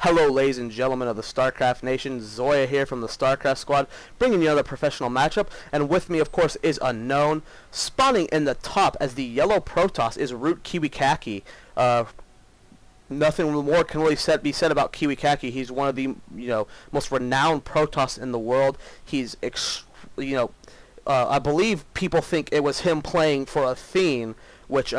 Hello, ladies and gentlemen of the StarCraft Nation. Zoya here from the StarCraft Squad, bringing you another professional matchup. And with me, of course, is Unknown. Spawning in the top as the yellow Protoss is Root KiWiKaKi. Nothing more can really be said about KiWiKaKi. He's one of the most renowned Protoss in the world. He's I believe people think it was him playing for Athene, which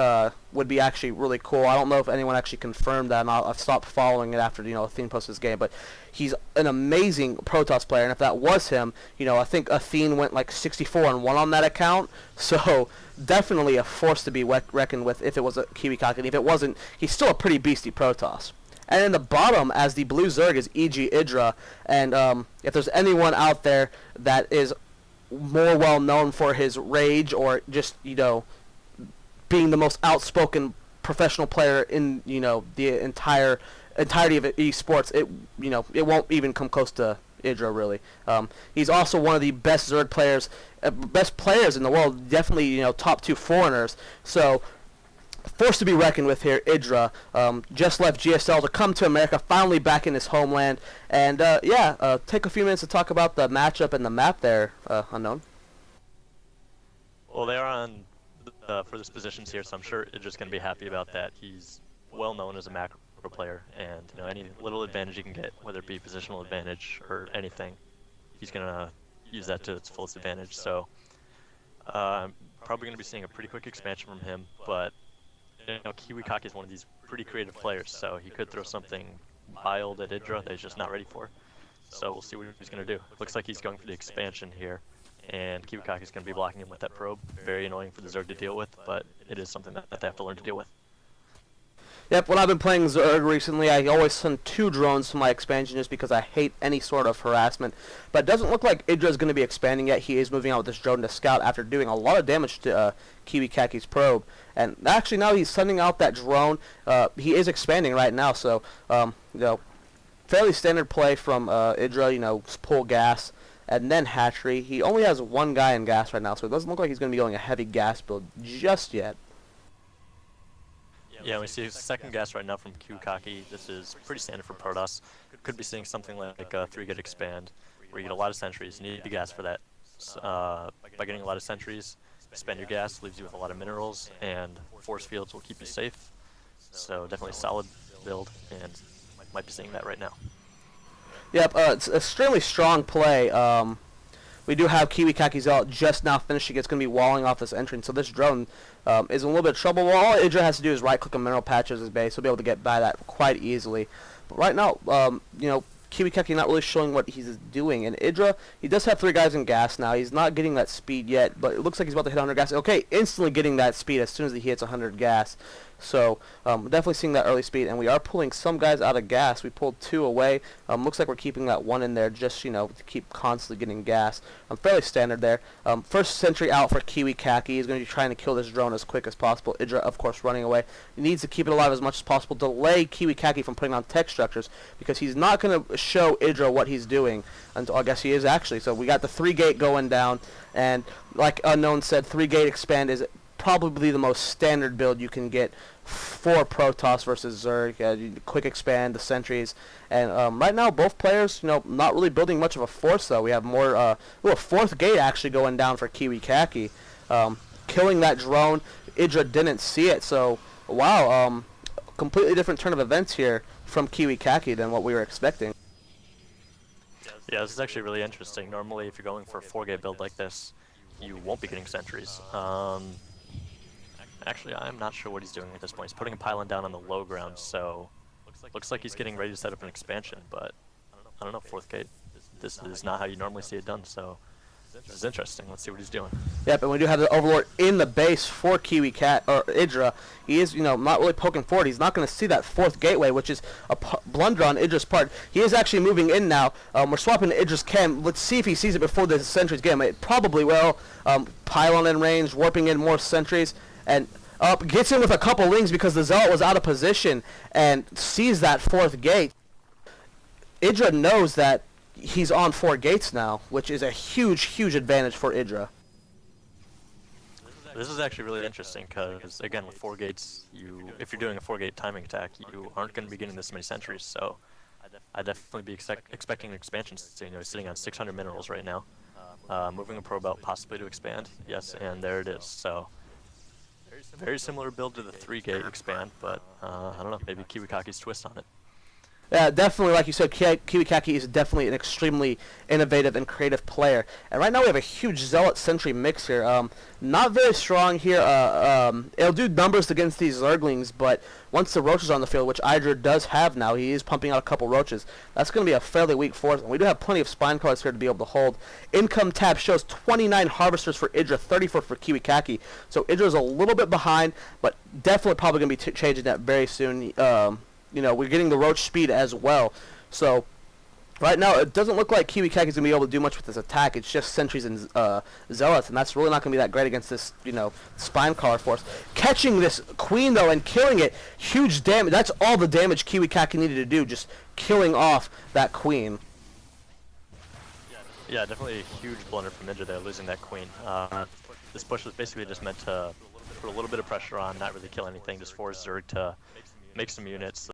would be actually really cool. I don't know if anyone actually confirmed that, and I've stopped following it after Athene posted this game. But he's an amazing Protoss player, and if that was him, I think Athene went like 64-1 on that account. So definitely a force to be reckoned with if it was a KiWiKaKi. And if it wasn't, he's still a pretty beastie Protoss. And in the bottom, as the blue Zerg, is EG Idra. And if there's anyone out there that is more well known for his rage or just being the most outspoken professional player in the entirety of esports, it won't even come close to Idra really. He's also one of the best Zerg players, best players in the world. Definitely top 2 foreigners. So forced to be reckoned with here. Idra just left GSL to come to America, finally back in his homeland. And take a few minutes to talk about the matchup and the map there, Unknown. Well, they are on for this positions here, so I'm sure Idra's going to be happy about that. He's well known as a macro player, and any little advantage he can get, whether it be positional advantage or anything, he's going to use that to its fullest advantage. So I'm probably going to be seeing a pretty quick expansion from him, but KiWiKaKi is one of these pretty creative players, so he could throw something wild at Idra that he's just not ready for. So we'll see what he's going to do. Looks like he's going for the expansion here, and KiWiKaKi is going to be blocking him with that probe. Very annoying for the Zerg to deal with, but it is something that they have to learn to deal with. Yep, when I've been playing Zerg recently, I always send 2 drones to my expansion just because I hate any sort of harassment. But it doesn't look like Idra's going to be expanding yet. He is moving out with this drone to scout after doing a lot of damage to KiWiKaKi's probe. And actually now he's sending out that drone. He is expanding right now, so fairly standard play from Idra, pull gas and then hatchery. He only has 1 guy in gas right now, so it doesn't look like he's going to be going a heavy gas build just yet. Yeah, we see second gas right now from KiWiKaKi. This is pretty standard for Protoss. Could be seeing something like a 3-gate expand, where you get a lot of sentries. You need the gas for that. By getting a lot of sentries, spend your gas, leaves you with a lot of minerals, and force fields will keep you safe. So definitely a solid build, and might be seeing that right now. Yep, it's an extremely strong play. We do have KiWiKaKi's out just now finishing. It's going to be walling off this entrance, so this drone is in a little bit of trouble. Well, all Idra has to do is right-click a mineral patch as his base. He'll be able to get by that quite easily. But right now, KiWiKaKi not really showing what he's doing. And Idra, he does have 3 guys in gas now. He's not getting that speed yet, but it looks like he's about to hit 100 gas. Okay, instantly getting that speed as soon as he hits 100 gas. So definitely seeing that early speed, and we are pulling some guys out of gas. We pulled 2 away. Looks like we're keeping that 1 in there just to keep constantly getting gas. Fairly standard there. First sentry out for KiWiKaKi. He's going to be trying to kill this drone as quick as possible. Idra, of course, running away. He needs to keep it alive as much as possible. Delay KiWiKaKi from putting on tech structures because he's not going to show Idra what he's doing. Until I guess he is actually. So we got the 3-gate going down, and like Unknown said, 3-gate expand is probably the most standard build you can get for Protoss versus Zerg. Quick expand, the sentries, and right now both players, not really building much of a force though. We have more, a 4th gate actually going down for KiWiKaKi, killing that drone. Idra didn't see it, so wow, completely different turn of events here from KiWiKaKi than what we were expecting. Yeah, this is actually really interesting. Normally, if you're going for a 4-gate build like this, you won't be getting sentries. Actually, I'm not sure what he's doing at this point. He's putting a pylon down on the low ground, so looks like he's getting ready to set up an expansion, but I don't know, 4th gate. This is not how you normally see it done, so this is interesting. Let's see what he's doing. Yep, and we do have the Overlord in the base for Idra. He is, not really poking forward. He's not going to see that 4th gateway, which is a blunder on Idra's part. He is actually moving in now. We're swapping to Idra's chem. Let's see if he sees it before the sentries get him. It probably will. Pylon in range, warping in more sentries, and up gets in with a couple lings because the Zealot was out of position and sees that 4th gate. Idra knows that he's on 4 gates now, which is a huge advantage for Idra. This is actually really interesting because, again, with 4 gates, if you're doing a 4-gate timing attack, you aren't going to be getting this many sentries. So I'd definitely be expecting an expansion soon. You know, he's sitting on 600 minerals right now. Moving a probe out possibly to expand. Yes, and there it is. So very similar build to the 3-gate expand, but I don't know, maybe KiWiKaKi's twist on it. Yeah, definitely, like you said, KiWiKaKi is definitely an extremely innovative and creative player. And right now we have a huge Zealot Sentry mix here. Not very strong here. It'll do numbers against these Zerglings, but once the Roaches are on the field, which Idra does have now, he is pumping out a couple Roaches. That's going to be a fairly weak force, and we do have plenty of Spine cards here to be able to hold. Income tab shows 29 Harvesters for Idra, 34 for KiWiKaKi. So Idra's a little bit behind, but definitely probably going to be changing that very soon. You know, we're getting the Roach speed as well. So right now it doesn't look like KiWiKaKi is going to be able to do much with this attack. It's just Sentries and Zealots, and that's really not going to be that great against this, you know, Spine Card force. Catching this Queen, though, and killing it, huge damage. That's all the damage KiWiKaKi needed to do, just killing off that Queen. Yeah, definitely a huge blunder from Idra there, losing that Queen. This push was basically just meant to put a little bit of pressure on, not really kill anything, just force Zerg to make some units.